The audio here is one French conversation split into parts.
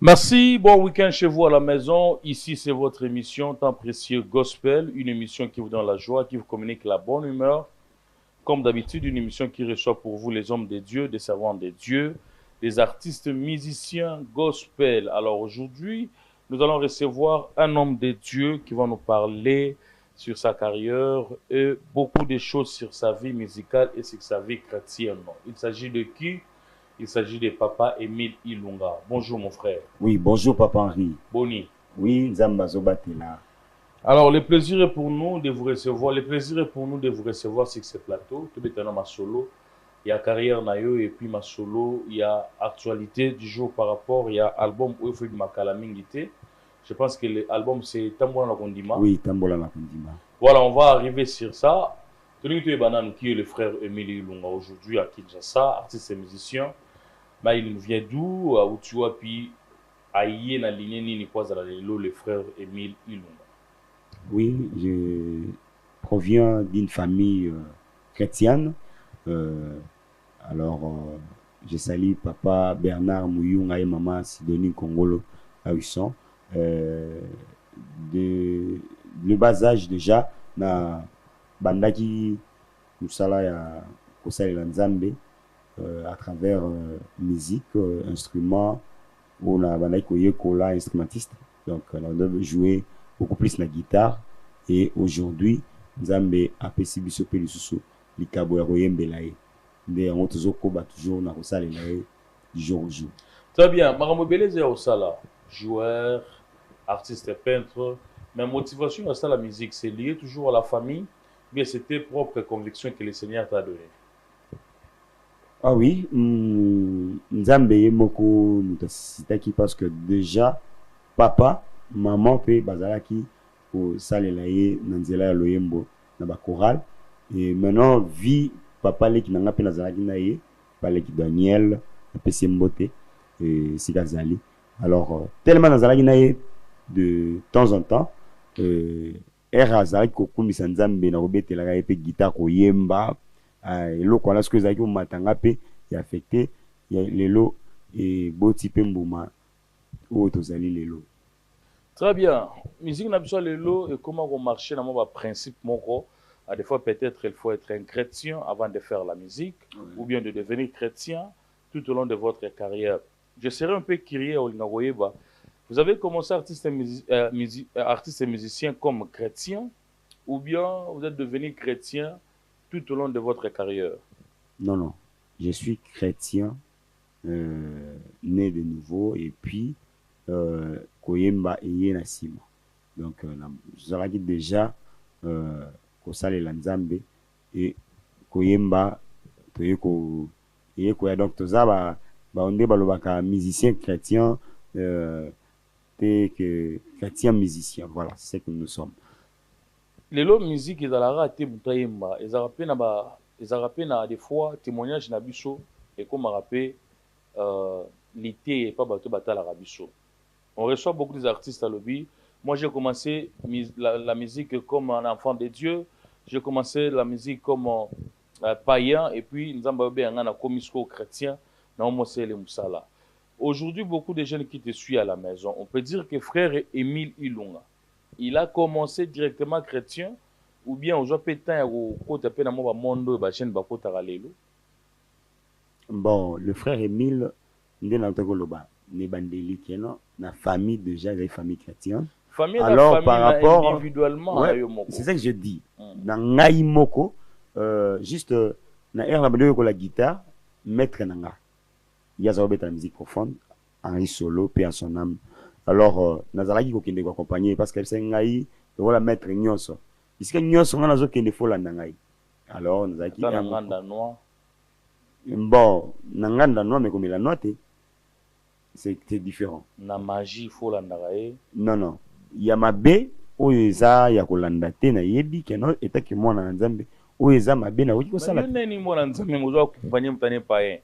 Merci, bon week-end chez vous à la maison. Ici, c'est votre émission Temps précieux Gospel, une émission qui vous donne la joie, qui vous communique la bonne humeur. Comme d'habitude, une émission qui reçoit pour vous les hommes de Dieu, des servants de Dieu, des artistes musiciens gospel. Alors aujourd'hui, nous allons recevoir un homme de Dieu qui va nous parler sur sa carrière et beaucoup de choses sur sa vie musicale et sur sa vie chrétienne. Il s'agit de qui? Il s'agit de Papa Émile Ilunga. Bonjour mon frère. Oui, bonjour Papa Henri. Boni. Oui, Nzamba Zobatela. Alors, le plaisir est pour nous de vous recevoir. Le plaisir est pour nous de vous recevoir sur ce plateau. Tout est ma solo. Il y a carrière nayo et puis ma solo. Il y a actualité du jour par rapport. Il y a album où il faut ma calamingité. Je pense que l'album c'est Tambola la Kondima. Oui, Tambola la Kondima. Voilà, on va arriver sur ça. Tony Banan qui est le frère Émile Ilunga aujourd'hui à Kinshasa, artiste et musicien. Mais il vient d'où? Où tu vois puis aïe na ligne ni quoi le frère Émile Ilunga. Oui, je proviens d'une famille chrétienne. Je salue Papa Bernard Mouyunga et Maman Sidonie Kongolo à Husson. Le bas âge déjà, na bandaki musala ya kosalela Nzambe à travers musique, instruments, on a bandaki koyekola instrumentiste. Donc on doit jouer beaucoup plus la guitare et aujourd'hui Nzambe apesi biso pe lisusu likabo ya koyembela ye nde yango tozokoba toujours na kosalela ye du jour au jour. Très bien, makambo beleza au sala joueur, artiste peintre, mais motivation à la musique c'est lié toujours à la famille, mais c'est tes propres convictions que le Seigneur t'a donné. Ah oui, Nzambe ye moko mutasitaki parce que déjà papa maman pe bazalaki au salela ye na nzela ya loyembo na ba chorale et maintenant vie papa leki nanga pe nazalaki na ye baleki Daniel apesi mbote et sikazali alors tellement nazalaki na ye de temps en temps era azalaki kokumisa Nzambe na kobetelaka ye pe guitare koyemba eloko wana soki ezalaki komatanga pe ya affecté ya lelo et boti pe mbuma oyo tozali lelo. Très bien. Musique n'a pas le et comment on marche dans mon principe moko. À des fois peut-être il faut être un chrétien avant de faire la musique ou bien de devenir chrétien tout au long de votre carrière. Je serais un peu curieux au Lingawoyeba. Vous avez commencé artiste et musicien comme chrétien ou bien vous êtes devenu chrétien tout au long de votre carrière? Non, non. Je suis chrétien né de nouveau et puis koyemba eye na sima. Donc j'aurais déjà kosalela Nzambe et koyemba toyeko yeko ya donc toza ba onde balobaka musicien chrétien que chrétien musicien, voilà, c'est ce que nous sommes. Lelo musique ezalaka te mutayemba ezalaka na des fois témoignage na biso et comme rappelé l'été et pas bateau batala biso. On reçoit beaucoup des artistes à lobby. Moi, j'ai commencé la musique comme un enfant de Dieu. J'ai commencé la musique comme païen. Et puis, nous avons un commissaire chrétien. Aujourd'hui, beaucoup de jeunes qui te suivent à la maison, on peut dire que frère Émile Ilunga, il a commencé directement chrétien ou bien aujourd'hui, bon, le frère Émile, na famille déjà des familles chrétiennes. Alors famille par rapport individuellement ouais, c'est ça que je dis. Na ngai moko juste na air la ko la guitare maître nanga. Il y a la musique profonde Henri Solo paix à son âme. Alors nazalaki ko kende ko accompagner parce que c'est ngai ko la maître nyonso. Ici que nyonso ngana zo kende fo la ngai. Alors nazalaki nganda noir. Bon, nganda noir mais comme la note c'est différent. Na magie faut la ndarae. Non non. Ya mabe oyo eza ya kolanda te na yebi keno etaki mwana na Nzambe oyo eza mabe na oki kosala. Mais nani mwana Nzambe mozo accompagner mutane païen.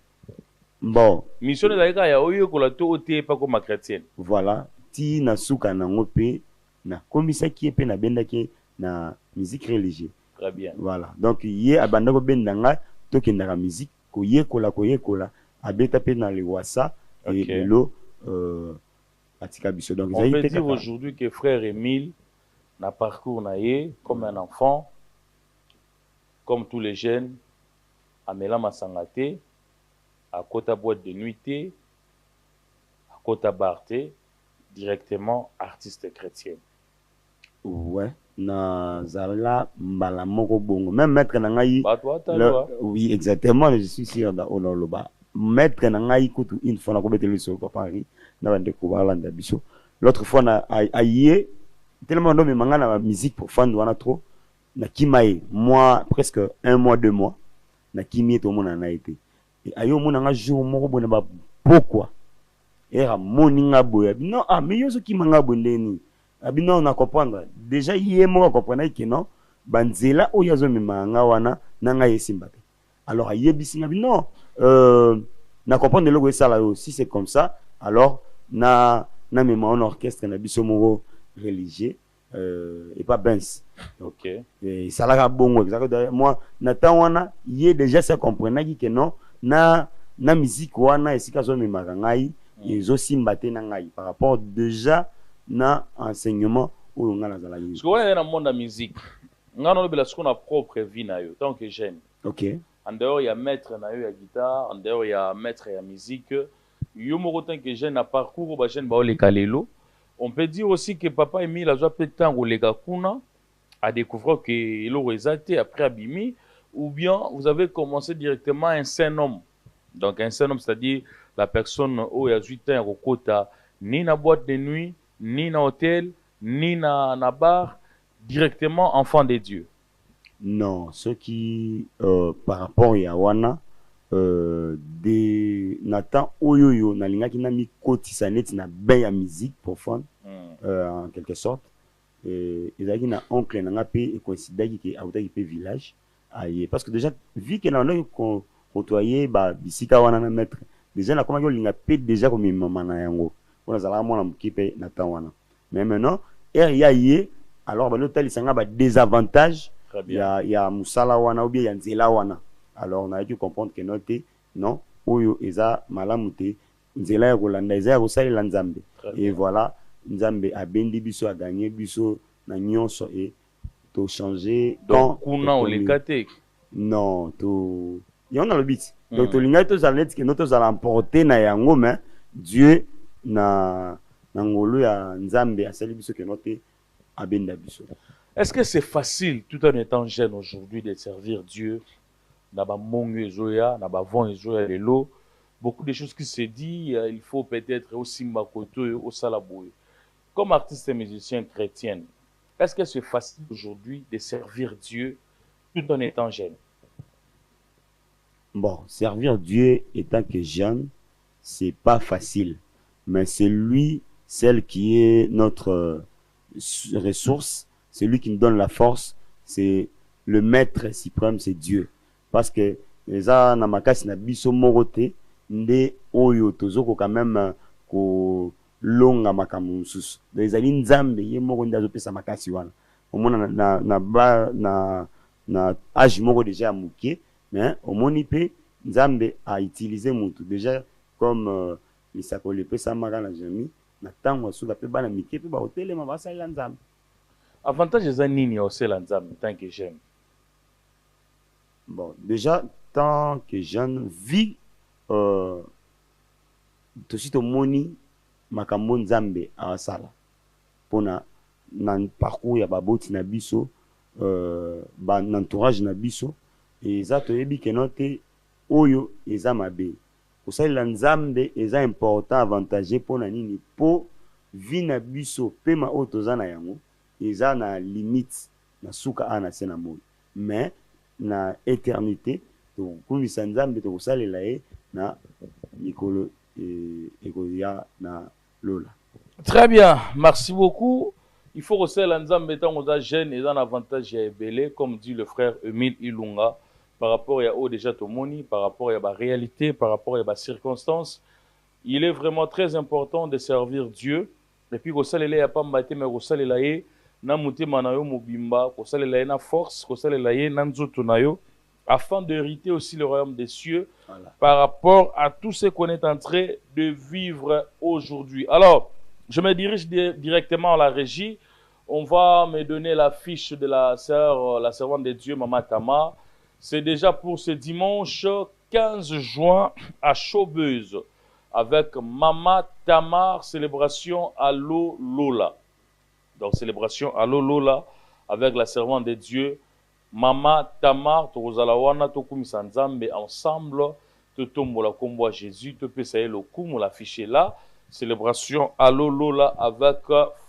Bon, mission de la ya oyo ko la to ote pas comme chrétienne. Voilà, ti na suka na ngope na komisa ki pe na bendaki na musique religieuse. Très bien. Voilà. Donc yé abanda ko bendanga to kenda ka musique ko yekola abeta pe na le wasa et lo atika biso. Donc on peut dire aujourd'hui que frère Émile n'a parcours naïe comme un enfant, comme tous les jeunes, à Mela Masangate, à Kota boîte de nuitée, à Kota Barté, directement artiste chrétien. Ouais, na zala mbala moko bongo. Même maître Nangaï. Oui, exactement, je suis sûr dans le bas. Maître Nangaï coûte une fois, on a commis sur Paris, on a découvert l'anda biso. L'autre fois, on a aïe, tellement de manga na musique pour fan, on a trop. Na kimaï, moi, presque 1 mois, 2 mois, na kimie tout le monde en a été. Et aïe, on a un jour, moko bonne ba pourquoi? Et à moninga boya. Non, ah, mais yo ce qui manga bonne abino na comprendre déjà yé mo comprendre que non banzela o yazo mimanga wana nanga yesimba. Alors yebisi ngabi non na comprendre le ça là aussi c'est comme ça alors na mema en orchestre na biso mo religieux et pas benz. OK. Et ça la bongo exactement moi natan wana yé déjà ça comprendre que non na musique wana esika zo mimanga ngai ezo simbate na ngai par rapport déjà na enseignement ou on a la zala. Parce qu'on est dans le monde de la musique. On a notre propre vie na yo tant que jeune. OK. En dehors il y a maître na yo ya guitare, en dehors il y a maître ya musique. Yo mo tant que jeune na parcours ba jeune ba le kalelo. On peut dire aussi que papa Émile a peut temps au lega kuna à découvrir que il aurait exalté après Abimi ou bien vous avez commencé directement un saint homme. Donc un saint homme c'est-à-dire la personne où il y a 8 ans au quota ni na boîte de nuit ni na hôtel, ni na bar, directement enfant de Dieu. Non, ce qui, par rapport à Yawana, de Nathan Oyoyo, na linga ki na mi koti sa net na ben ya musique profane, en quelque sorte. Et il na oncle na ngape et considère que auta qui peut village aïe parce que déjà vu que na on côtoyer ba bisika wana na maître déjà na comment linga pe déjà comme maman na yango. On a zala mona mkipe na tawana. Mais maintenant, RIAIE, alors ben l'hôtel il a des avantages. Il y a musala wana ou bien il y a nzela wana. Alors on a dû comprendre que noté non, oyo eza malamute nzela ya Rolanda eza ya kosali la Nzambe. Et voilà, Nzambe a bendi biso a gagné biso na nyonso et to changer donc kuna on les kate. Non, to y en a le bit. Donc to linga to zalet que notre za l'emporter na yango mais Dieu na ngolo ya Nzambe asali biso ke noté abenda biso. Est-ce que c'est facile tout en étant jeune aujourd'hui de servir Dieu? Na ba mongo ezoya, na ba vent ezoya lelo, beaucoup de choses qui se dit, il faut peut-être aussi makoto au salaboy. Comme artiste et musicien chrétien, est-ce que c'est facile aujourd'hui de servir Dieu tout en étant jeune? Bon, servir Dieu étant que jeune, c'est pas facile. Mais c'est lui, celle qui est notre ressource, c'est lui qui nous donne la force, c'est le maître suprême, c'est Dieu. Parce que les gens na makasi na biso morote nde oyo tozoko quand même ko longa makambo mususu. Les ali Nzambe ye moko ndazo pesa makasi wana. Omona na âge moko déjà muké, mais omoni pe Nzambe a utilisé mutu déjà comme misakoli pe samaka na jami na tango suka pe bana mike pe ba hôtel ma ba sala Nzambe. Avantage za nini au sala Nzambe tant que jeune? Bon, déjà tant que jeune vie to sito moni makambo Nzambe a sala pona na parcours ya baboti na biso ba entourage na biso et za to yebi ke note oyo eza mabe. Kosalela Nzambe eza important avantage pona nini po vi na biso pema oyo toza na yango eza na limite na suka ana se na moi mais na éternité to kumisa Nzambe to kosalela ye na mikolo ekoya na lola. Très bien, merci beaucoup. Il faut que Nzambe tant aux jeunes et un avantage à Ebele, comme dit le frère Émile Ilunga, par rapport à au déjà Tomoni, par rapport à la réalité, par rapport à la circonstance. Il est vraiment très important de servir Dieu. Et puis, il n'y a pas de mais il na muté manayo mobimba, il na force, il na nzoto nayo, afin d'hériter aussi le royaume des cieux, voilà, par rapport à tout ce qu'on est en train de vivre aujourd'hui. Alors, je me dirige directement à la régie. On va me donner la fiche de la sœur, la servante de Dieu, Maman Tamar. C'est déjà pour ce dimanche 15 juin à Chaubeuse, avec Maman Tamar, célébration Allo Lola. Donc, célébration Allo Lola, avec la servante de Dieu, Maman Tamar, Torozalawana, Tokumisa Nzambe, ensemble, Totombola Kombo à Jésus, Topesaye le Koum, l'affiché là. Célébration Allo Lola avec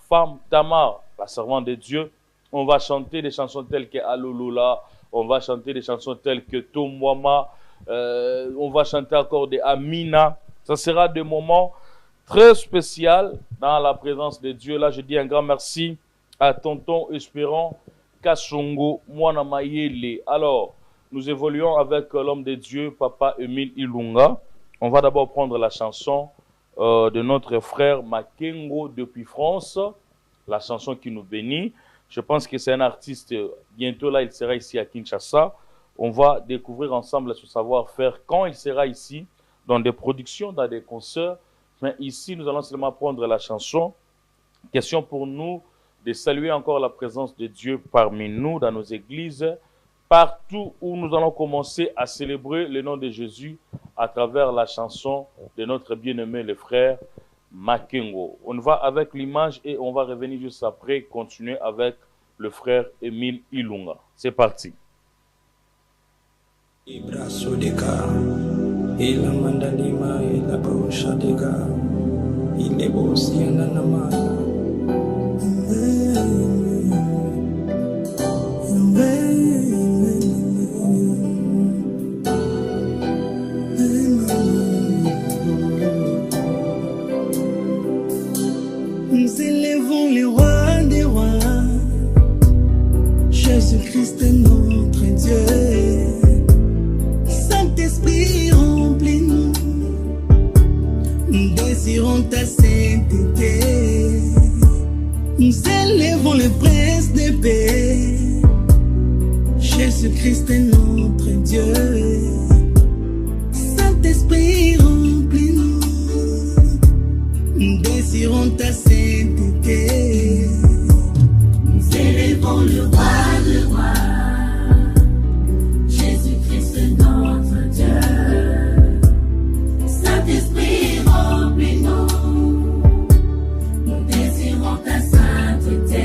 Femme Tamar, la servante de Dieu. On va chanter des chansons telles que Allo Lola, on va chanter des chansons telles que Tomwama, on va chanter encore des Amina. Ça sera des moments très spéciaux dans la présence de Dieu. Là, je dis un grand merci à Tonton Espérant Kassongo Mwana Mayele. Alors, nous évoluons avec l'homme de Dieu, Papa Emile Ilunga. On va d'abord prendre la chanson de notre frère Makengo depuis France, la chanson qui nous bénit. Je pense que c'est un artiste, bientôt là, il sera ici à Kinshasa. On va découvrir ensemble son savoir-faire quand il sera ici, dans des productions, dans des concerts. Mais ici, nous allons seulement prendre la chanson. Question pour nous de saluer encore la présence de Dieu parmi nous, dans nos églises, partout où nous allons commencer à célébrer le nom de Jésus à travers la chanson de notre bien-aimé le frère Makengo. On va avec l'image et on va revenir juste après, continuer avec le frère Emile Ilunga. C'est parti. Nous élevons les rois des rois, Jésus-Christ est notre Dieu. Saint-Esprit, remplis-nous, nous désirons ta sainteté. Nous élevons le prince de paix, Jésus-Christ est notre Dieu. Saint-Esprit, remplis-nous, nous désirons ta sainteté. Nous élevons le roi de roi, Jésus-Christ est notre Dieu. Saint-Esprit, remplis-nous, nous désirons ta sainteté.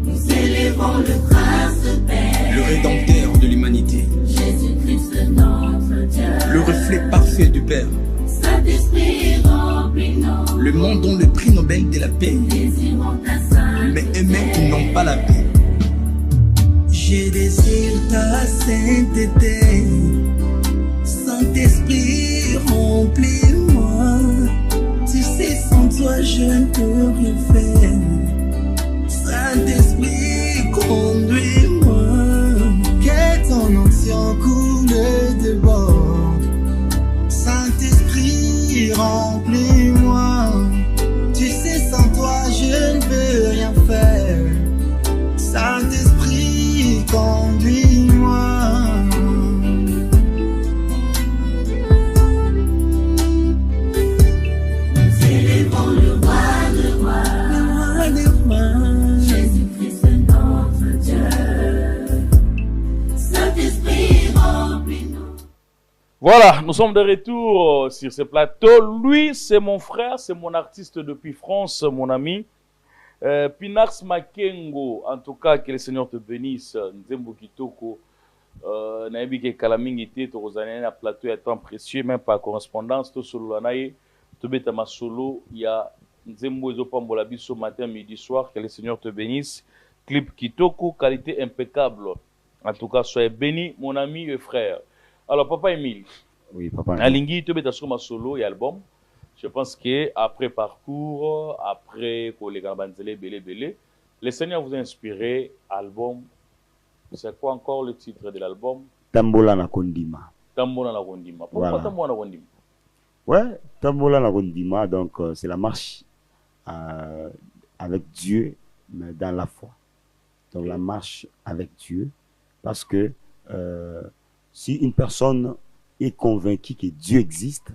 Nous élevons le prince de paix, le rédempteur de l'humanité, Jésus-Christ est notre Dieu. le reflet parfait du Père, Saint-Esprit, remplis-nous, le monde dont le prix Nobel de la paix, désirons ta sainteté. mais eux-mêmes qui n'ont pas la paix. Je désire ta sainteté. Saint-Esprit, remplis-moi. Tu sais, sans toi, je ne peux rien faire. Saint-Esprit, conduis-moi. Que ton onction coule de bord. Saint-Esprit, remplis-moi. Tu sais, sans toi, je ne peux rien faire. Saint-Esprit, conduis-moi. Nous élevons le roi des rois, Jésus-Christ est notre Dieu. Saint-Esprit, remplis-nous. Voilà, nous sommes de retour sur ce plateau. Lui, c'est mon frère, c'est mon artiste depuis France, mon ami. Pinax Makengo, en tout cas, que le Seigneur te bénisse. Nzembo Kitoko, Naïbi ke Kalamingite, Torozane, na plateau, il y a temps précieux, même par correspondance, to solo anaye, to beta ma solo, il y a Nzembo Ezopambola biso matin, midi, soir, que le Seigneur te bénisse. Clip Kitoko, qualité impeccable. En tout cas, soyez bénis, mon ami et frère. Alors, Papa Emile, Oui, papa. Alingi, to beta sur ma solo et album. Je pense qu'après parcours, après Belé, le Seigneur vous a inspiré, album. C'est quoi encore le titre de l'album? Tambola na Kondima. Tambola na Kondima. Pourquoi Voilà. Tambola na Kondima? Ouais, Tambola na Kondima, donc c'est la marche avec Dieu, mais dans la foi. Donc la marche avec Dieu, parce que si une personne est convaincue que Dieu existe,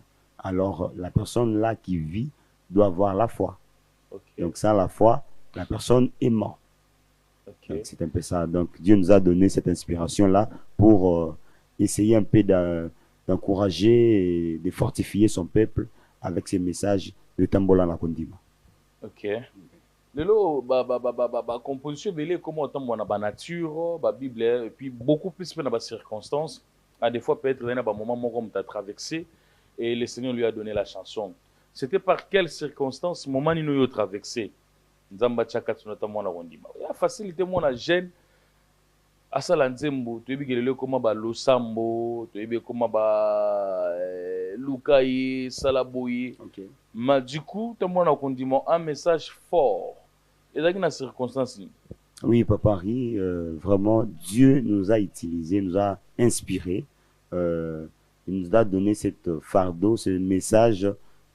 alors la personne là qui vit doit avoir la foi. Okay. Donc sans la foi, la personne est morte. Okay. Donc c'est un peu ça. Donc Dieu nous a donné cette inspiration-là pour essayer un peu d'encourager et de fortifier son peuple avec ces messages de Tambola na Kondima. Ok. Lelo, composition belé comment on a nature, Bible, et puis beaucoup plus dans les circonstances. À des fois peut-être dans un moment où tu as traversé et le Seigneur lui a donné la chanson. C'était par quelles circonstances moment il nous a traversé? Nzamba chaka notamment na Kondima. Il a facilité mon jeune asala nzembo toyebi kelele koma ba losambo toyebi koma ba lukai salaboyi. Okay. Mais du coup tamona Kondima un message fort et dans une circonstance. Oui, Papa Ri, vraiment Dieu nous a utilisé, nous a inspiré, il nous a donné cette fardeau, ce message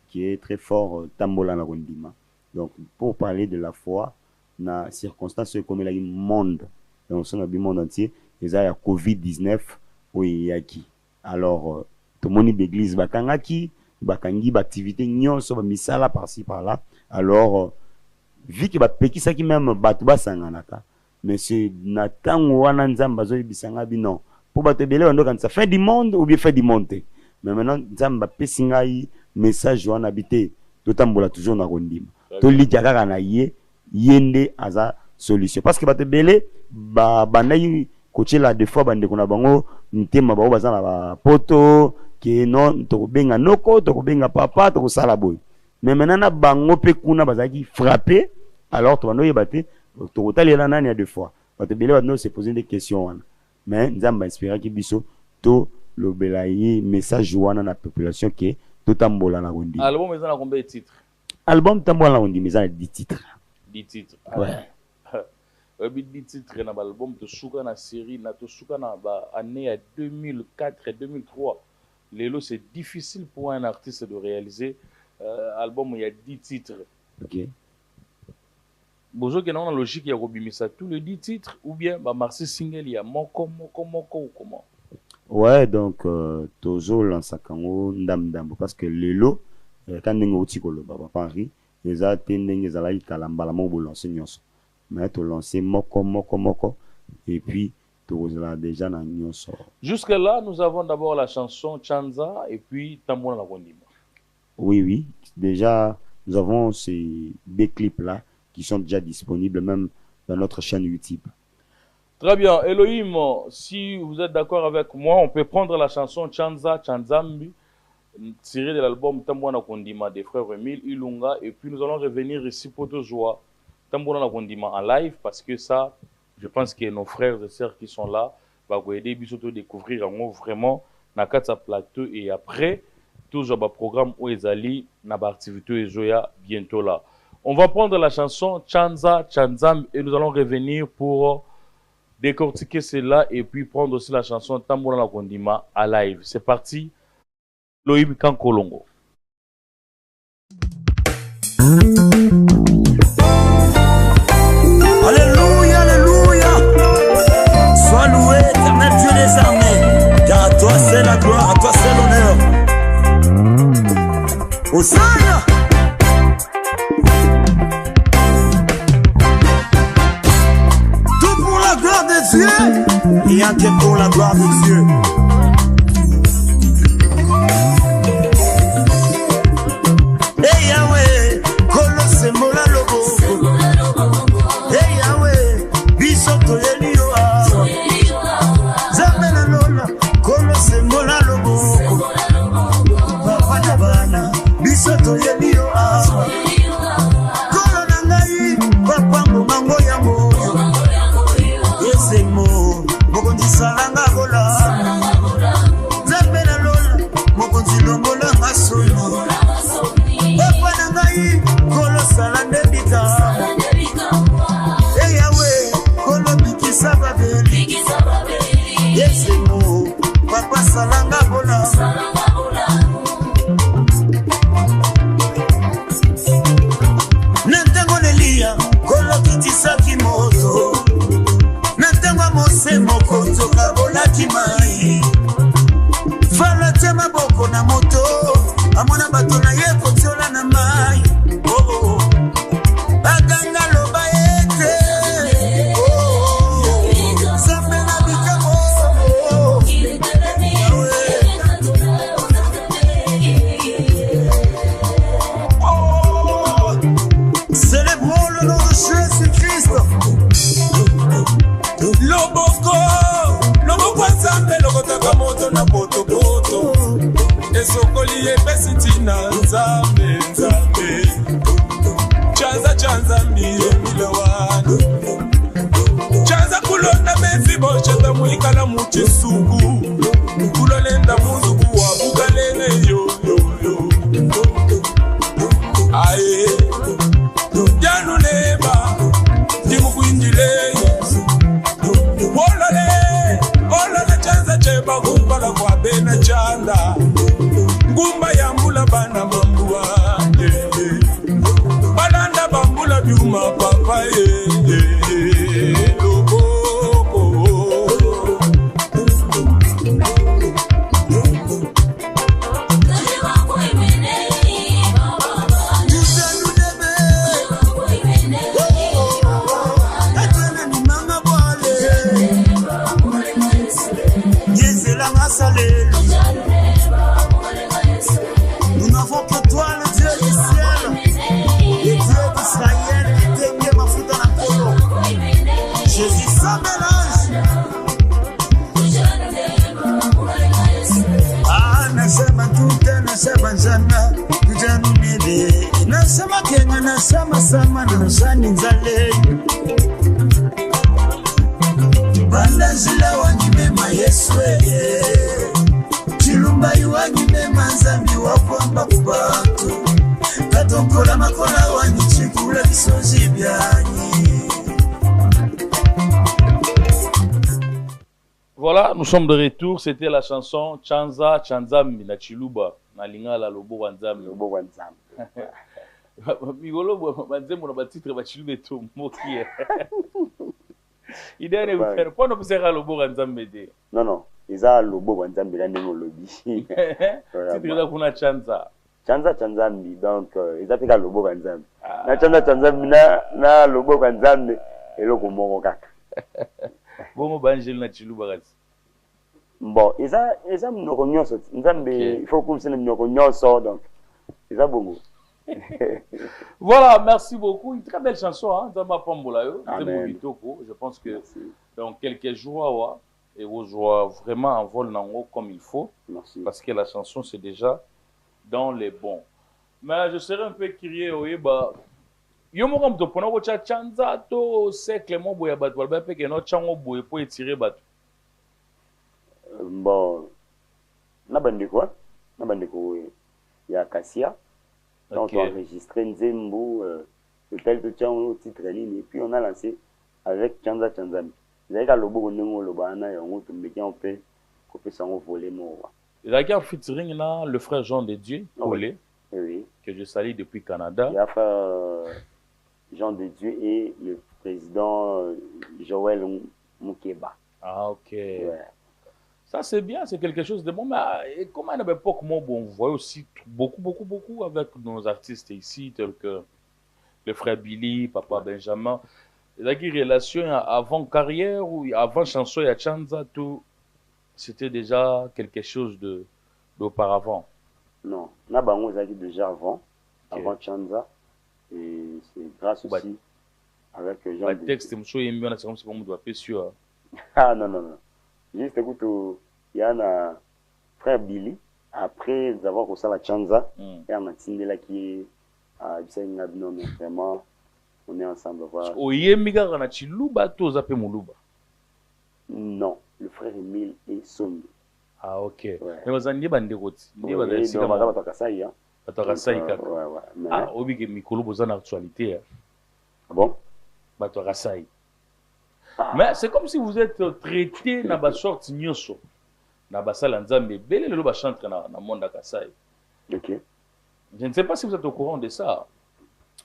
qui est très fort Tambola na Kondima. Donc pour parler de la foi dans les circonstances comme le monde, dans le monde entier, il y a COVID-19 oui yaki. Alors tout le monde l'église bakangaki, bakangi activité nyonso ba misala par-ci par-là. Alors vu que bapeki saki même batu basanganaka. Mais c'est Nathan wana nzamba zo bisanga bino. Pour bato belé on doit ça fait du monde ou bien fait du monde. Mais maintenant nzamba pesingai message wana habité totambola toujours na Kondima. To likaka na yende aza solution parce que bato belé banai coacher la des fois bande kona bango ntema ba bazana ba poto ke non to benga noko to benga papa to sala boy. Mais maintenant na bango pe kuna bazaki frapper alors to no yebate to kotalela nani a deux fois. Bato belé ba no se poser des questions. Mais nzamba inspira ki biso to lobela yi message wana na population ke to tambola na Kondima. Album ezana combien de titres? Album Tambola na Kondima ezana 10 titres. 10 titres. Ouais. 10 titres dans l'album to suka na série na to suka na ba année à 2004 et 2003. Lelo c'est difficile pour un artiste de réaliser album où il y a 10 titres. OK. Bozo que dans la logique il y a robimisa tous les 10 titres ou bien ba marché single il y a moko ou comment? Ouais, donc tozo lansakango ndamdambo parce que lelo quand ndenge otikolo baba Paris les a tendenge za la ikalambala mo bo lancer nyonso. Mais to lancer moko et puis to la déjà na nyonso. Jusque là nous avons d'abord la chanson Chanza et puis Tambola na Kondima. Oui, déjà nous avons ces deux clips là qui sont déjà disponibles même dans notre chaîne YouTube. Très bien, Elohim, si vous êtes d'accord avec moi, on peut prendre la chanson Chanzambi, tirée de l'album Tambola na Kondima des frères Emile Ilunga, et puis nous allons revenir ici pour te jouer Tambola na Kondima en live, parce que ça, je pense que nos frères et sœurs qui sont là vont aider à découvrir vraiment na katsa plateau, et après, toujours le programme où ils allaient na activité Ezoya bientôt là. On va prendre la chanson Chanzam, et nous allons revenir pour décortiquer cela et puis prendre aussi la chanson Tambola na Kondima à live. C'est parti. Loïb Kankolongo. Alléluia, alléluia. Sois loué, éternel Dieu des armées. Car à toi c'est la gloire, à toi c'est l'honneur. Hosanna. Dieu, rien que pour la gloire de Dieu. Hey Yahweh, Kolose Mola Lobo. Hey Yahweh, Bisoto Yelioa. Zamena Lola, Kolose Mola Lobo. Papa Nabana, Bisoto Yelioa. Kola Nangai, Papa Momango Yamo. Mokonzi salanga bola Zambela lola Mokonzi lombola masoni Papa nangai Kolo salande bika Hey Yahweh Kolo bikisa babeli Yese mo Papa salanga bola Nantango nelia Kolo kitisa kimoto Mose mokonzo kabola kimai Fala tema boko na moto Amona bato na ye kotiola na mai yepesitina nzambe nzambe chanza chanza mbiye milewano chanza kulonda mezibo chata muikala muchisuku kulolenda muzuku wa bukalene yo aye januleba jimukwinjile olole chanza cheba kumpala kwa bena chanda ngumba ya mbula bana bambua balanda bambula byuma papa Nous n'avons que toi, le Dieu du ciel, le Dieu d'Israël, qui t'aimait ma foute dans la polo. Jésus sans mélange. Ah, nasema tuta, nasema jana, tujanu nebe. Nasema kenga, nasema sama, nasani nzale. Banda zila wanyimema Yeswe. Chilumba iwanyimema nzambi wakwamba kubatu. Katokola makola wanyichikula bisozi byanyi. Voilà, nous sommes de retour. C'était la chanson Chanza Chanzambi na Chiluba na Lingala Lobo Wanzambi. Lobo Wanzambi. Migolo Wanzambi na batitre ba Chiluba to moki. Il est vous faire pas nous faire Lobo Wanzambi de. Non non, ils Lobo Wanzambi la ndenge lobi. Titre là kuna Chanza. Chanza Chanzambi donc ils appellent Lobo Wanzambi. Na Chanza Chanzambi na Lobo Wanzambi eloko moko kaka. Bongo banjel na Chiluba kasi. Bon, ils ont mnoko nyoso. Nzambe il faut qu'on se mnoko nyoso donc. Ils ont bongo. Voilà, merci beaucoup. Une très belle chanson, hein, Nzamba Pambolayo. Je pense que dans quelques jours, et vous jouez vraiment en vol nango comme il faut. Merci. Parce que la chanson, c'est déjà dans les bons. Mais je serais un peu curieux, oui, bah. Yo mo comme to pona ko chanza to cercle mo boya bat walba pe ke no chango boye po etirer bat. Bon, na bandiko ya Cassia. Donc on a enregistré Nzembo, le tel de Tchango, titre ligne, et puis on a lancé avec Chanza Chanzami. Vous avez le lobo le bana et on peut couper son volet mort. Il y a un featuring là, le frère Jean de Dieu, Olé, oui. Que je salue depuis Canada. Il y a frère Jean de Dieu et le président Joël Moukeba. Ah ok. Ouais. Ça c'est bien, c'est quelque chose de bon. Mais comme à l'époque, moi, bon, on voit aussi beaucoup avec nos artistes ici, tels que le frère Billy, Papa Benjamin. Il y a une relation avant carrière ou avant chanson, il y a Chanza, tout. C'était déjà quelque chose d'auparavant. Non, Nabango a dit déjà avant Chanza. Et c'est grâce aussi avec Jean. Le texte, c'est comme doit faire sûr. Ah non. Juste écoute, il y a un frère Billy. Après avoir reçu la Chanza, il y a un Tindela qui est vraiment, on est ensemble. Non, le frère Emile et Somi. Ah ok. Ouais. Mais vous avez bande route. Ni ba de sika ma ba Kasai hein. Kasai kaka. Ouais. Ah obi ke mikolo bozana actualité. Bon. Ba Kasai. Mais c'est comme si vous êtes traité na ba sorte nyoso. Na ba sala nzambe belé le ba chantre na monde Kasai. OK. Je ne sais pas si vous êtes au courant de ça.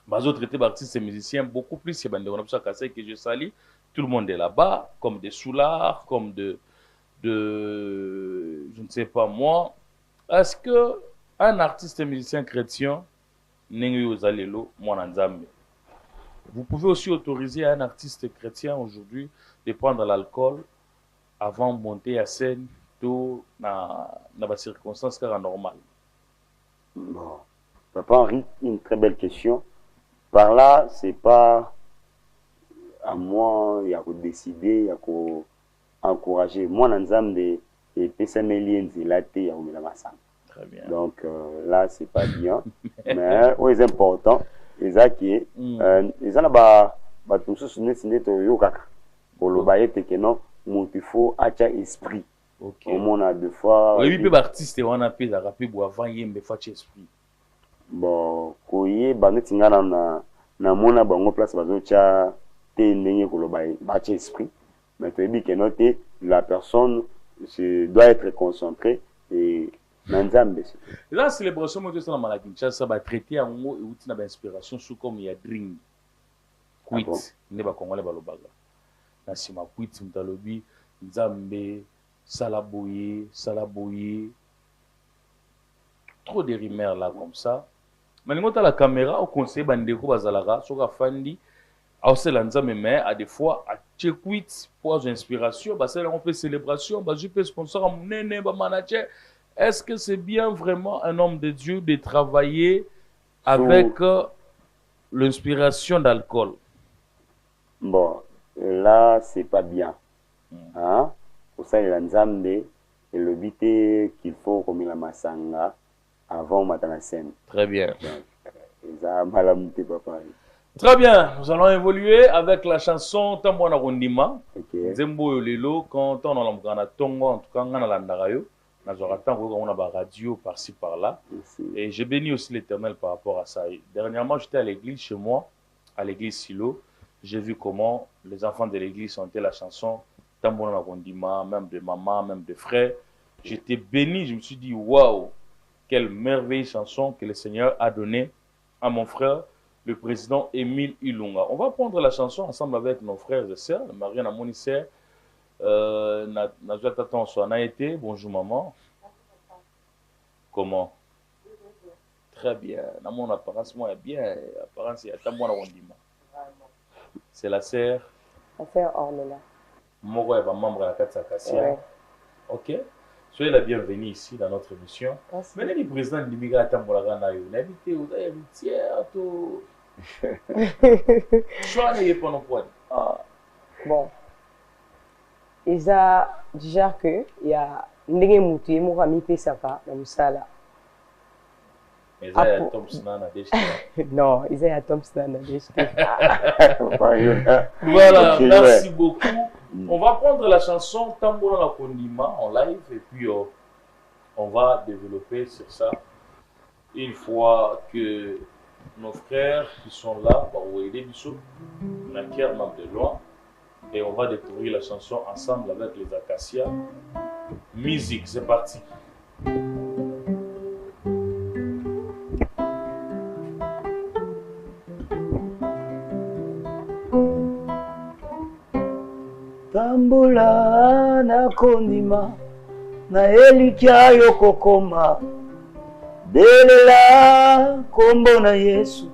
Bazo traité artistes et musiciens beaucoup plus que bande on Kasai que je salue. Tout le monde est là-bas comme des soulards, comme de je ne sais pas moi. Est-ce que un artiste et musicien chrétien vous pouvez aussi autoriser un artiste chrétien aujourd'hui de prendre l'alcool avant de monter à scène tout dans les circonstances normales? Bon, Papa Henri, une très belle question. Par là, c'est pas à moi, il y a qu'à décider, il y a qu'à encourager. Moi, dans l'ensemble des PSMLN, c'est là, il y a Très bien. Donc là, c'est pas bien. Mais oui, c'est important. Et ça qui est, ils ont tout ce n'est au kaka. Pour le bailler, que non, il faut avoir esprit. Ok. Au moins, on a deux fois. Oui, puis l'artiste, on a pu la rappeler pour avant, il y a un fait esprit. Bon, koye, nous avons na mona bango place bazocha te ndenge ko loba ba esprit. Mais tu dis que noter la personne doit être concentrée et nanzambe. La célébration moi ça na maladie ça va traiter en mot et outil na inspiration sous comme il y a drink quit ne ba kongole ba lobaga na sima quit mtalobi nzambe salaboye trop de rumeurs là comme ça mais quand la caméra au conseil bandeko bazalaka soka fandi au nzambe mais à des fois à chequit pour inspiration bah c'est on fait célébration bah je peux sponsor mon nene ba manager. Est-ce que c'est bien vraiment un homme de Dieu de travailler avec l'inspiration d'alcool? Bon, là, c'est pas bien. Hein? Pour ça, il y a Nzambe et le but qu'il faut comme la masanga avant matana scène. Très bien. Très bien, nous allons évoluer avec la chanson Tambona Rondima. Zembo Lelo, quand on a la tongo, en tout cas, on a la ndarayo. On a la radio par-ci par-là. Et j'ai béni aussi l'Éternel par rapport à ça. Dernièrement, j'étais à l'église chez moi, à l'église Silo. J'ai vu comment les enfants de l'église chantaient la chanson Tambona Rondima, même de maman, même de frères. J'étais béni, je me suis dit, waouh, quelle merveilleuse chanson que le Seigneur a donnée à mon frère, le président Émile Ilunga. On va prendre la chanson ensemble avec nos frères et sœurs, Marianne Amonissère. Bonjour maman. Comment? Très bien. Mon apparence moi est bien. Apparence c'est la sœur. La sœur Ornella. Moi est membre de la Katsa. Ok. Soyez la bienvenue ici dans notre émission. Mais le président de l'Immigration Tambola na yo. L'invité ou héritière to. Choix n'est pas non point. Bon. Ils ont déjà que il y a ndenge mutu mo ami pesa pa na musala. Mais il y a Thompson na déchiré. Non, il y a Thompson na déchiré. Voilà, merci beaucoup. On va prendre la chanson Tambola na Kondima en live et puis on va développer sur ça une fois que nos frères qui sont là vont aider Bissot, on acquiert même de loin. Et on va découvrir la chanson ensemble avec les Acacias. Musique, c'est parti. Tambola na kondima na elikia yokokoma belela kombo na Yesu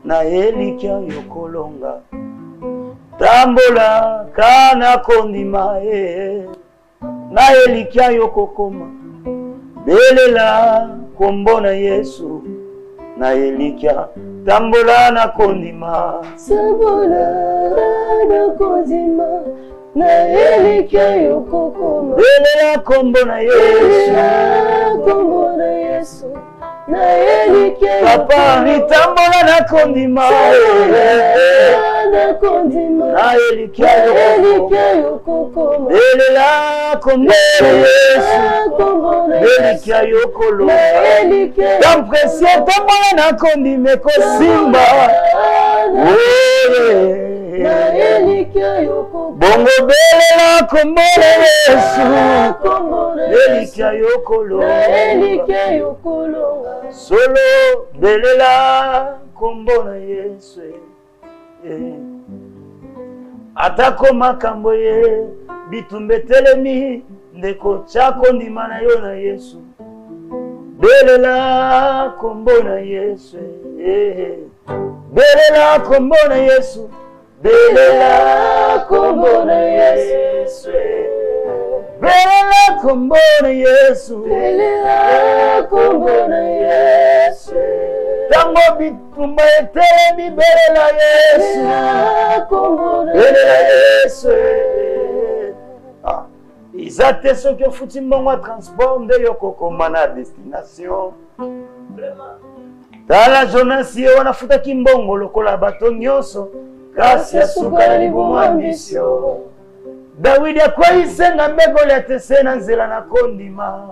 na elikia yokolonga Tambola kana kondima na elikia yokokoma belela kombo na Yesu na elikia tambola na kondima Tambola na kondima na elikia yokokoma belela kombo na Yesu kombo na Yesu na elikia papa ni tambola na kondima na kondima na elikia yokokoma belela kombo na Yesu elikia yokolo tam précieux tambola na kondima kosimba na elikia yokokoma bongo belela kombo na Yesu elikia yokolo solo belela kombo na Yesu atako makambo ye bitumbe telemi ndeko chako ndima na yo na Yesu belela kombo na Yesu belela kombo na Yesu belela kombo na Yesu belela kombo na Yesu belela kombo na Yesu tango bitumba etelemi belela Yesu kombo na belela Yesu eza te soki ofuti mbongo ya transport nde yo kokoma na destination. Tala Jonas ye wana afutaki mbongo lokola bato nyonso kasi asuka na libumu ambisio. Dawidi akweisenga mbegoli atese na nzela na kondima.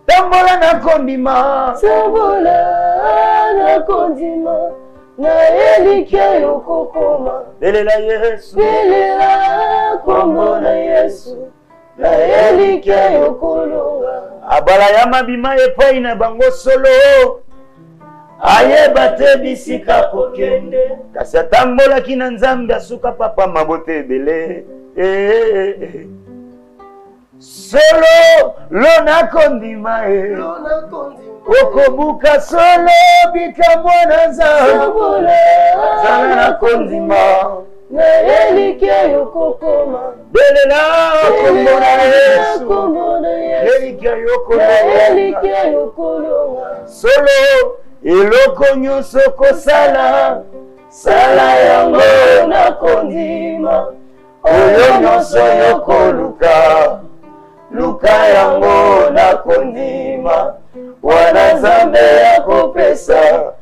Tambola na kondima, tambola na kondima, na elike yokokoma. Belela Yesu, belela kombo na Yesu, na elike yokolonga. Abala ya mabima epai na bango solo, ayeba te bisika kokende. Kasi atambolaki na Nzambe asuka papa mabote ebele. Solo lona kondima okobuka solo bika mwana Nzambe zala na kondima na elike yokokoma. Belela kombo na Yesu, elike yokolonga. Solo eloko nyonso kosala sala yango na kondima. Oyo nyonso yokoluka luka yango na kondima. Wana Nzambe akopesa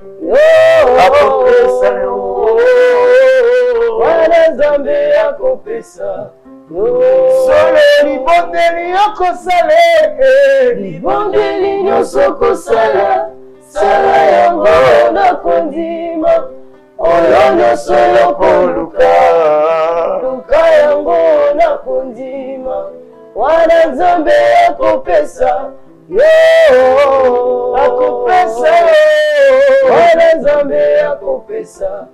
wana Nzambe akopesa. Solo libondeli yokosala libondeli nyonso kosala sala yango na kondima. Oyo nyonso yokoluka luka yango na kondima. Wana Nzambe akopesa akopesa. Wana Nzambe akopesa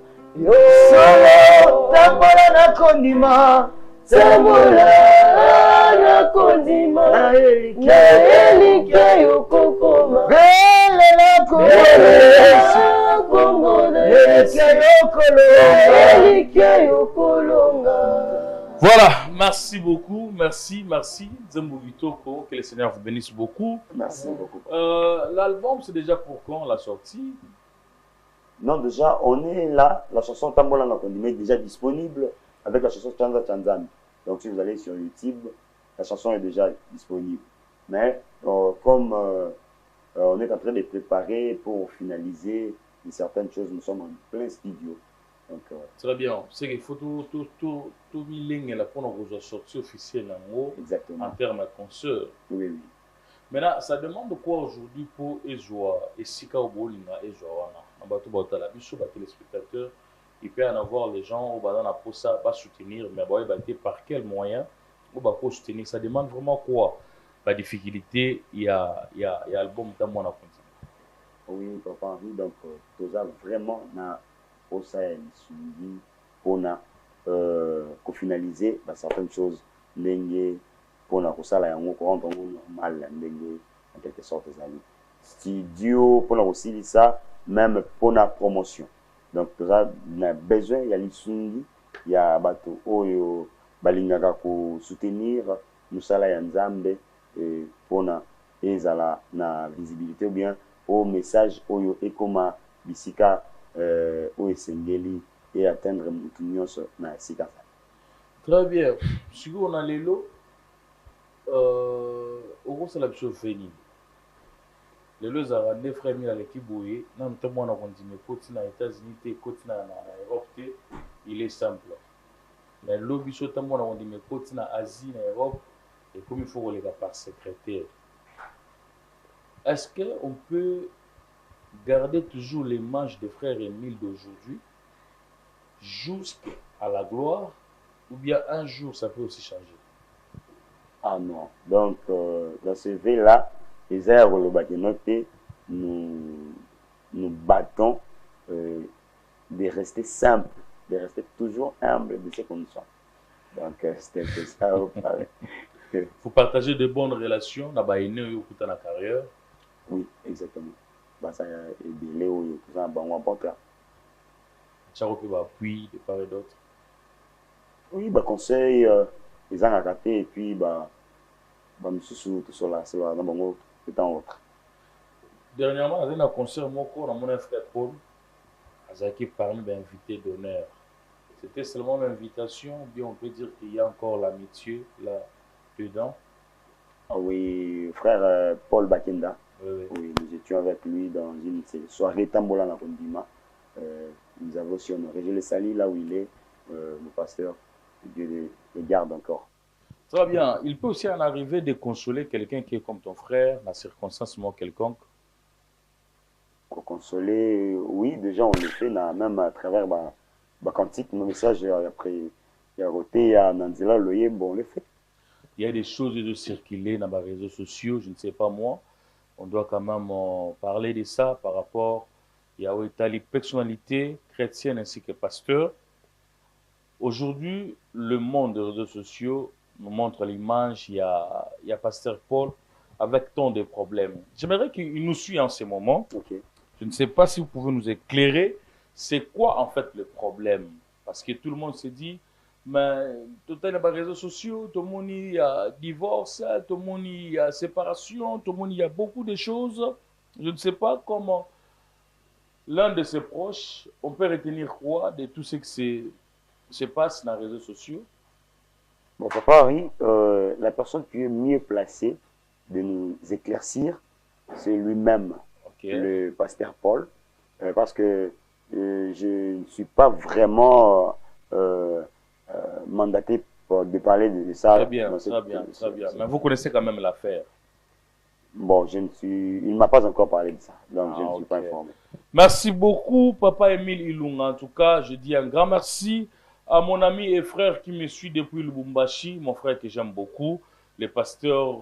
solo tambola na kondima. Tambola na kondima, na elike yokokoma. Belela kombo na Yesu, elike yokolonga. Voilà, merci beaucoup, merci. Nzembo Vitoko, que le Seigneur vous bénisse beaucoup. Merci beaucoup. L'album, c'est déjà pour quand la sortie? Non, déjà, on est là. La chanson Tambola na kondima est déjà disponible avec la chanson Chanza Chanzani. Donc, si vous allez sur YouTube, la chanson est déjà disponible. Mais comme on est en train de préparer pour finaliser certaines choses, nous sommes en plein studio. Donc, très bien. C'est qu'il faut tout lignes là pour nous sortir officiel exactement. En termes de concert. Oui. Maintenant, ça demande quoi aujourd'hui pour Ezoa et Sika Obolinga Ezoa on va tout battre la biche les téléspectateurs. Il peut y en avoir les gens au bas pour ça, pas soutenir, mais par quel moyen on va soutenir. Ça demande vraiment quoi? La difficulté, il y a l'album dans mon apprenti. Oui, papa Henri, donc tout ça vraiment na pour ça suivi pour na finaliser certaines choses n'engue pour na ça là on rendre normal n'engue en quelque sorte les amis. Studio pour na aussi ça même pour la promotion. Donc tout ça on a besoin il y a l'isungi il y a bato oyo balingaka ko soutenir musala ya Nzambe pour na ezala na visibilité ou bien au message oyo ekoma bisika oyo esengeli et atteindre mutu nyonso na sika. Très bien. Si on a lelo au c'est la chose finie. Lelo za rande frère mi avec Kiboye na mtomo na kondime koti na États-Unis te koti na Europe te il est simple. Mais lobby so tamo na kondime koti na Asie na Europe et comme il faut les par secrétaire. Est-ce qu'on peut garder toujours l'image des frères Émile d'aujourd'hui jusqu'à la gloire ou bien un jour ça peut aussi changer? Ah non. Donc dans ce V-là, les airs le noté, nous battons de rester simple, de rester toujours humble de ce qu'on sommes. Donc c'était ça. Faut partager de bonnes relations dans la carrière. Oui, exactement. Ça est délai ou tout ça, bon, on porte là. Ça représente appui de part et d'autre. Oui, conseil, les gens à côté et puis nous sous tout cela, c'est là, dans le temps. Dernièrement, dans un concert, mon frère Paul, Azaki parmi les invités d'honneur. C'était seulement l'invitation, ou bien on peut dire qu'il y a encore l'amitié là Dedans. Ah oui, frère Paul Bakenda. Oui, oui. Oui, nous étions avec lui dans une soirée Tambola na Kondima. Nous avons aussi honoré. Je le salue là où il est, le pasteur. Dieu le garde encore. Très bien. Il peut aussi en arriver de consoler quelqu'un qui est comme ton frère, dans circonstance quelconque. Pour consoler, oui, déjà on le fait, même à travers ma cantique, mon message, après, il y a Roté, il y a Nanzila, Loye, bon, on le fait. Il y a des choses de circuler dans les réseaux sociaux, je ne sais pas moi. On doit quand même parler de ça par rapport à la personnalité chrétienne ainsi que pasteur. Aujourd'hui, le monde des réseaux sociaux nous montre l'image, il y a pasteur Paul avec tant de problèmes. J'aimerais qu'il nous suive en ce moment. Okay. Je ne sais pas si vous pouvez nous éclairer. C'est quoi en fait le problème? Parce que tout le monde se dit, mais tout le monde, les réseaux sociaux, tout le monde il y a divorce, tout le monde il y a séparation, tout le monde il y a beaucoup de choses. Je ne sais pas comment l'un de ses proches, on peut retenir quoi de tout ce qui se passe dans les réseaux sociaux? Bon, Papa Henri, la personne qui est mieux placée de nous éclaircir, c'est lui-même. Le pasteur Paul, parce que je ne suis pas vraiment mandaté de parler de ça. Très bien, très bien. Mais vous connaissez quand même l'affaire. Bon, il ne m'a pas encore parlé de ça, donc je ne suis pas informé. Merci beaucoup, Papa Émile Ilunga. En tout cas, je dis un grand merci à mon ami et frère qui me suit depuis Lubumbashi, mon frère que j'aime beaucoup, le pasteur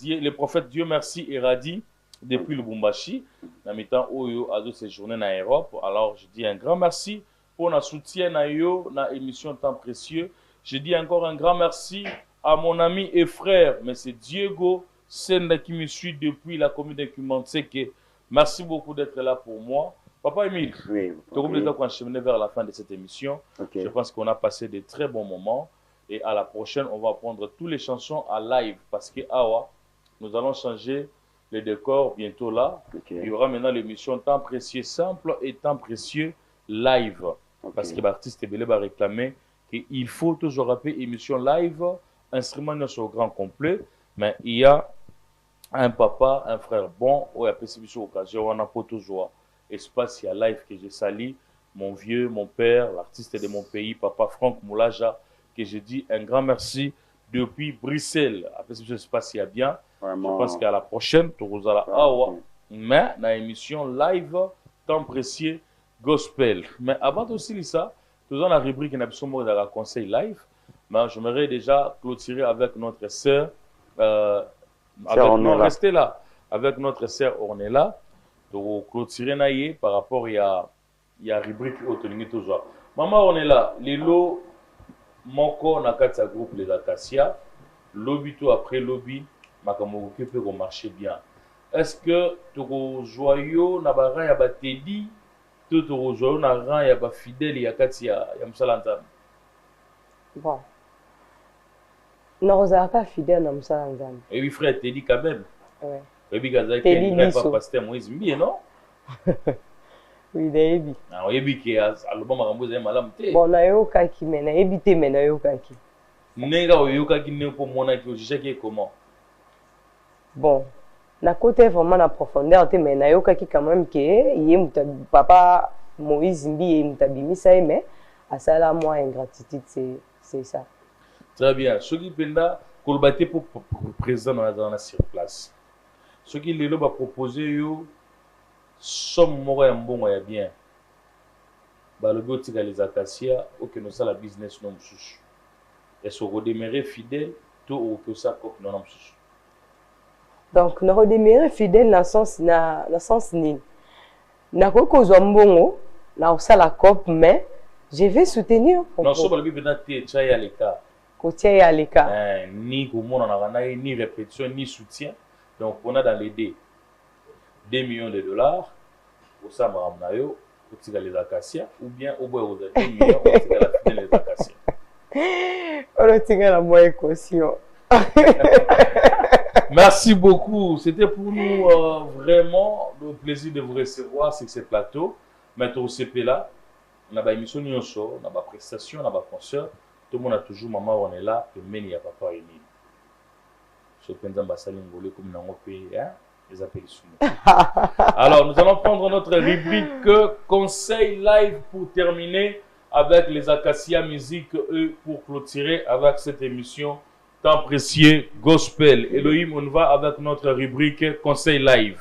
le prophète Dieu merci Eradi. Depuis Lubumbashi, dans mes temps où a séjourné en Europe. Alors, je dis un grand merci pour notre soutien dans l'émission Temps Précieux. Je dis encore un grand merci à mon ami et frère, M. Diego Senda, qui me suit depuis la commune de. Merci beaucoup d'être là pour moi. Papa Émile, tu as cheminé vers la fin de cette émission. Okay. Je pense qu'on a passé de très bons moments. Et à la prochaine, on va prendre toutes les chansons à live. Parce que nous allons changer le décor bientôt là. Okay. Il y aura maintenant l'émission Temps Précieux Simple et Temps Précieux Live. Okay. Parce que l'artiste Belé va réclamer qu'il faut toujours rappeler émission live, instrument sur le grand complet, mais il y a un papa, un frère bon, où il y a possibilité occasion, on a pas toujours espace, il y a live que je salue, mon vieux, mon père, l'artiste de mon pays, papa Franck Moulaja, que je dis un grand merci depuis Bruxelles. Après, ce espace, il y a bien. Vraiment. Je pense qu'à la prochaine, tu vas mais dans l'émission live, Temps Précieux Gospel. Mais avant aussi ça, nous avons la rubrique qui est dans la conseil live. Mais j'aimerais déjà clôturer avec notre sœur. Restez là. Avec notre sœur Ornella. Pour clôturer par rapport à la rubrique autonomie toujours. Maman Ornella, Lilo, Moko, Nakatsa groupe Les Acacias, lobby tout après lobby. Makamoko peut marcher bien. Est-ce que tu es joyeux na bara ya batedi, tu es joyeux na ran ya ba fidèle ya kati ya msalanzam? Bon. Non, on pas fidèle na msalanzam. Et oui frère, Teddy quand même. Ouais. Baby Gaza qui est pas pasteur Moïse Mbie, non? Oui, David. Ah, oui, qui a album Maramboze malam te. Bon, na yo kaki mais na ebité mais na yo kaki. Nenga yo kaki ne pour mona ki ojicha qui comment? Bon, na côté vraiment na profondeur, mais na yo kaki quand même que papa Moïse Mbi et mutabimisa mais à ça là moi ingratitude c'est ça. Très bien. Ce qui penda kolbate pour président dans la sur place. Ce qui les va proposer yo somme moko ya mbongo ya bien. Ba le boti ga les acacias ou que nous ça la business non msusu. Et se redémarrer fidèle tout ou que ça comme non msusu. Donc, nous redémarrer fidèle dans le sens ni. Na koko zombongo, na osala cop mais je vais soutenir. Non, so ba bibi na te chaya leka. Kotia ya leka. Ni komona na rana ni répétition ni soutien. Donc on a dans les 2 millions de dollars pour ça maramna yo kotika les acacias ou bien au bout aux 2 millions kotika la fidèle les acacias. On tika la moyenne caution. Merci beaucoup. C'était pour nous vraiment le plaisir de vous recevoir sur ce plateau. Maintenant, au CP là, on a une émission, on a une prestation, on a un concert. Tout le monde a toujours maman, on est là, et il y a papa Émile. Ce Penzamba Salingolé comme dans mon pays, les appels sous. Alors, nous allons prendre notre rubrique conseil live pour terminer avec les Acacia Musique et pour clôturer avec cette émission tant précieux gospel. Elohim, on va avec notre rubrique conseil live.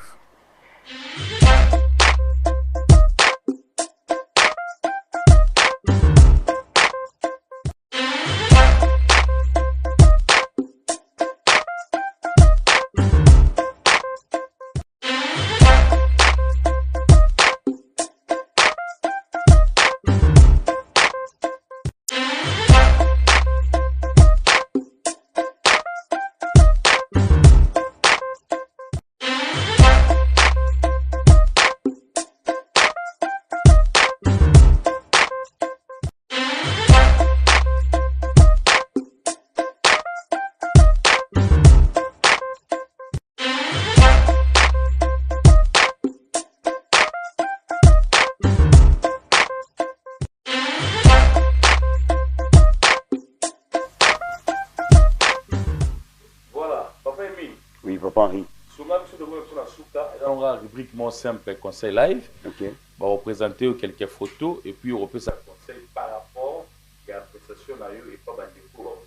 Simple conseil live. Ok. On va représenter quelques photos et puis on peut ça conseil par rapport à l'appréciation et pas de cours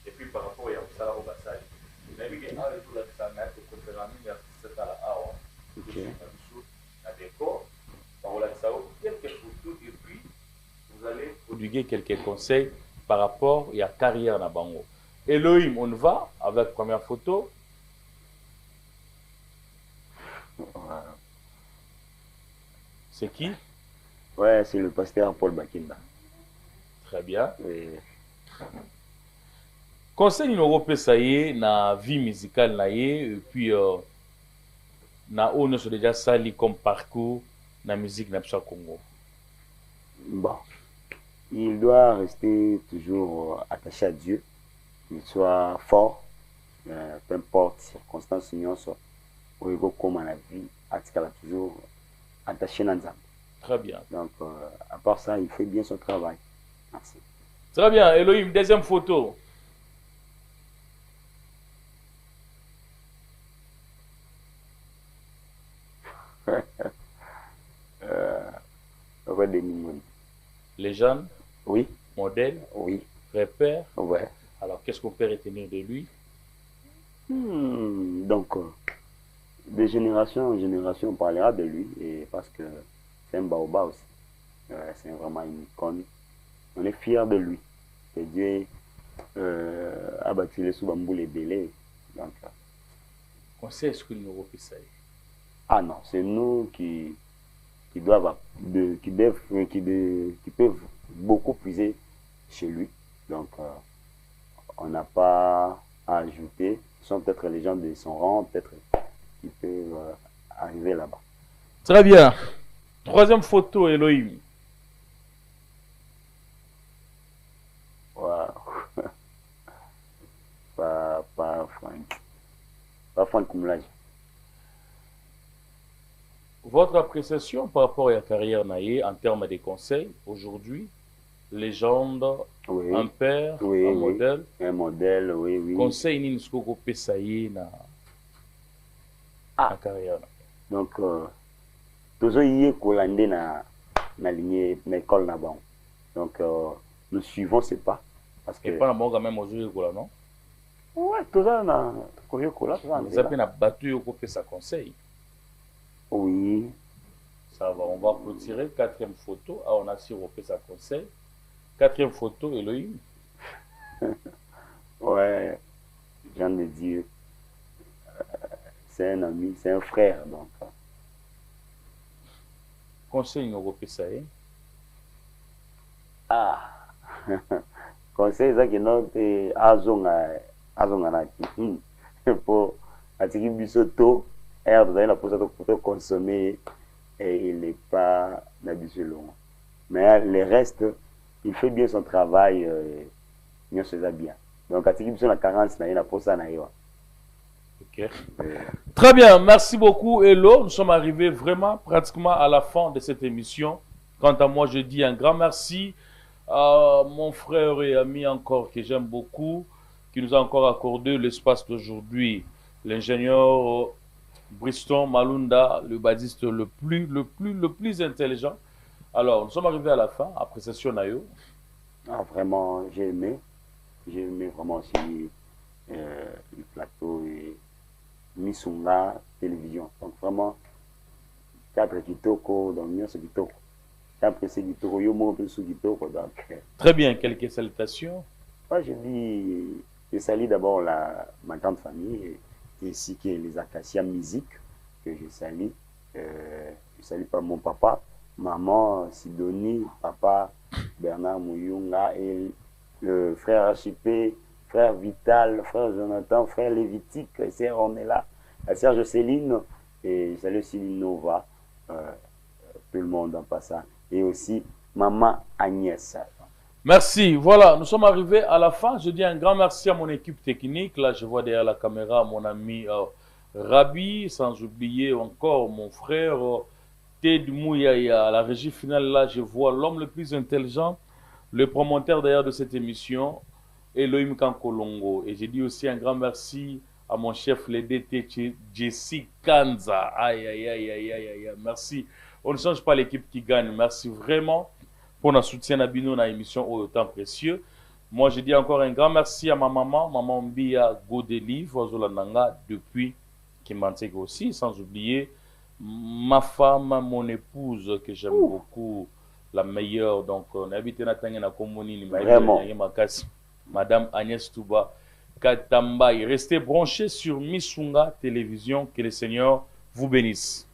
et puis par rapport à ça au bassin. Quelques photos et puis vous allez prodiguer quelques conseils par rapport à la carrière na bango. Elohim, on va avec la première photo. C'est qui? Ouais, c'est le pasteur Paul Bakinda. Très bien. Oui. Conseil numéro pesaye na vie musicale na ye et puis na on a déjà sali comme parcours na musique na Congo. Bon, il doit rester toujours attaché à Dieu, qu'il soit fort, peu importe circonstances union soit, ou comme à la vie, atikala toujours attaché à Nzambe. Très bien. Donc, à part ça, il fait bien son travail. Merci. Très bien. Elohim, deuxième photo. Les jeunes? Oui. Modèle? Oui. Repère? Ouais. Alors, qu'est-ce qu'on peut retenir de lui? Donc, de génération en génération, on parlera de lui, et parce que c'est un baobab aussi. C'est vraiment une icône. On est fiers de lui. Que Dieu a bâti les sous-bambous et belés. Donc, conseil ce que nous repissons. Ah non, c'est nous qui doivent, qui peuvent beaucoup puiser chez lui. Donc, on n'a pas à ajouter. Ce sont peut-être les gens de son rang, peut-être qui peuvent arriver là-bas. Très bien. Troisième photo, Elohim. Wow. pas Franck. Pas Franck Koumlage. Votre appréciation par rapport à la carrière naïe en termes de conseils aujourd'hui, légende, oui. Un père, oui, un oui. modèle. Un modèle, oui, oui. Conseil ni ce qu'on peut sailler dans la carrière. Donc, toujours y est colandé na lignée l'école là-bas. Donc, nous suivons ces pas. Parce que. Et pas quand même aujourd'hui, non? Ouais, toujours na Koyokola. Vous avez battu au côté sa conseil. Oui. Ça va, on va clôturer. Quatrième photo. Ah, on a sur sa conseil. Quatrième photo, Elohim. Ouais, Jean de Dieu. C'est un ami, c'est un frère. Donc. Conseil numéro PSAE. Ah. Conseil ça que non te azonga na ki. Pour attirer bisoto, air de la pour consommer et il n'est pas d'habitude long. Mais le reste, il fait bien son travail, il se fait bien. Donc attirer bisoto la carence na il a pour ça na yo. Ok. Très bien, merci beaucoup Elo. Nous sommes arrivés vraiment pratiquement à la fin de cette émission. Quant à moi, je dis un grand merci à mon frère et ami encore que j'aime beaucoup, qui nous a encore accordé l'espace d'aujourd'hui. L'ingénieur Briston Malunda, le badiste le plus intelligent. Alors, nous sommes arrivés à la fin, appréciation Nayo. Ah, vraiment, j'ai aimé. J'ai aimé vraiment aussi le plateau et Missunga télévision. Donc vraiment, 4 kitoko, donc mieux ce kitoko. 4 c'est kitoko, yo mo plus kitoko. Donc. Très bien, quelques salutations. Moi, je salue d'abord ma grande famille, ainsi que les Acacias Musique, que je salue. Je salue pas mon papa, maman Sidonie, papa Bernard Mouyunga et le frère Archipé, frère Vital, frère Jonathan, frère Lévitique, sœur Ornella, la sœur Jocelyne, et je salue aussi Nova, tout le monde en passant, et aussi maman Agnès. Merci. Voilà, nous sommes arrivés à la fin. Je dis un grand merci à mon équipe technique. Là, je vois derrière la caméra mon ami Rabi, sans oublier encore mon frère Ted Mouyaya. À la régie finale, là, je vois l'homme le plus intelligent, le promoteur d'ailleurs de cette émission, Elohim Kankolongo. Et j'ai dit aussi un grand merci à mon chef, le DT Jesse Kanza. Aïe, aïe, aïe, aïe, aïe, aïe. Merci. On ne change pas l'équipe qui gagne. Merci vraiment pour notre soutien à Bino dans l'émission au temps précieux. Moi, je dis encore un grand merci à ma maman Mbia Godeli, Vozolananga, depuis Kimanteg aussi, sans oublier ma femme, mon épouse, que j'aime beaucoup, la meilleure. Donc, on habite na Komoni, Madame Agnès Touba Katambaye. Restez branchés sur Missunga Télévision. Que le Seigneur vous bénisse.